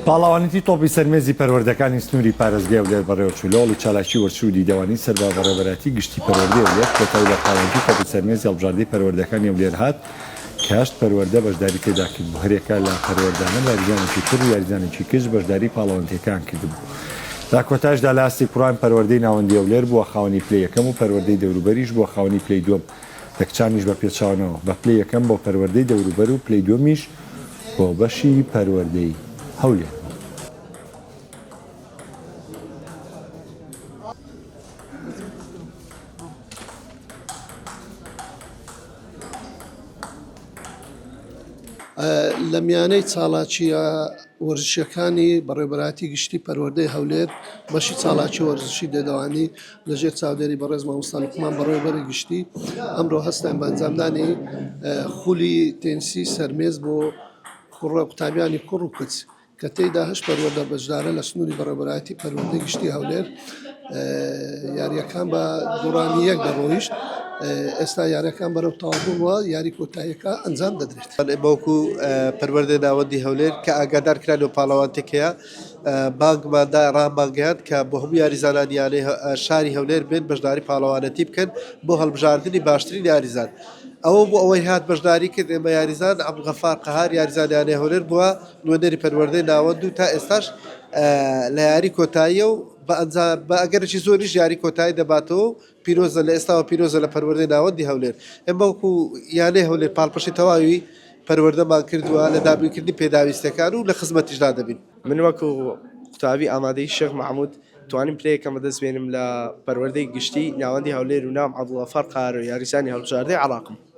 پاڵاوانیتی تۆپی سەرمێزی پەروەردەکانی سنووری پارێزگای ولێر بەڕێوەچوولەوە و چالاکی وەرچوودی دەوانی سەربا بەڕێوەبەرەتی گشتی پەروەردەی ولێر کۆتایی بە پاڵاوانیتی تۆپی سەرمێزی هەڵبژاردەی پەروەردەکانی ولێر هات کاشت پەروەردە بەشداری پێدا کرد بۆ هەرێکە لە پەروەردانە یاریزانێکی تر و یاریزانێکی کچ بەشداری پاڵاوانتیەکان کردبوو. تا کۆتایشدا لە ئاستی کوڕان پەروەردەی ناوەندی ولێر بووە خاوەنی پلەی یەکەم و پەروەردەی دەوروبەریش بووە خاوەنی پلەی دووەم. لە کچانیش بە پێچاوانەوە بە پلەی یەکەم بۆ پەروەردەی دەوروبەر و پلەی دووەمیش بۆ بەشی پەروەردەی هەولێر. لە میانەی چالاکیە وەرزشەکانی بەڕێوەبەراتی گشتی پەروەردەی هەولێر بەشی چالاکی وەرزشی دەدەوانی لەژێر چاودێری بەڕێز مامۆستا لوقمان بەڕێوەبەری گشتی ئەمڕۆ هەستان بە ئەنجامدانی خولی تێنسی سەرمێز بۆ کوڕە قوتابیانی کوڕ و کچ کە تێیدا هەشت پەروەردە بەشدارە لە سنووری بەڕێوەبەراتی پەروەردەی گشتی هەولێر یاریەکان بە دوڕانی یەک دەڕۆیشت. ئێستا یاریەکان بەرەو تەواوبووەوە یاری کۆتاییەکە ئەنجام دەدرێت. بەوکو پەروەردەی ناوەندی هەولێر کە ئاگادار کران و پاڵەوانتێکەیە بانگماندا ڕامبانگەیان کە بۆ هەموو یاریزانانی شاری هەولێر بێن بەشداری پاڵەوانەتی بکەن بۆ هەڵبژاردننی باشترین یاریزان. ئەوە بۆ ئەوەی هات بەشداری کرد ئێمە یاریزان عەبدولغەفار قەهار یاریزانیانی هەولێر بووە نوێنەری پەروەردەی ناوەند و تا ئێستاش لە یاری کۆتاییە و بە ئەگەرێکی زۆریش یاری کۆتایی دەباتەوە و پیرۆزە لە ئێستاوە پیرۆزە لە پەروەردەی ناوەندی هەولێر. ئێمە وەکو یانەی هەولێر پاڵپەشی تەواوی پەروەردەمان کردووە لە دابینکردنی پێداویستەکان و لە خزمەتیشدا دەبین. من وەکو قوتابی ئامادەی شێخ مەحموود توانیم پلەیەکەمە دەستبێنم لە پەروەردەی گشتی ناوەندی هەولێر و ناوم عەبدولغەفار قەهار و یاریزانی هەڵبژاردەی عێراقم.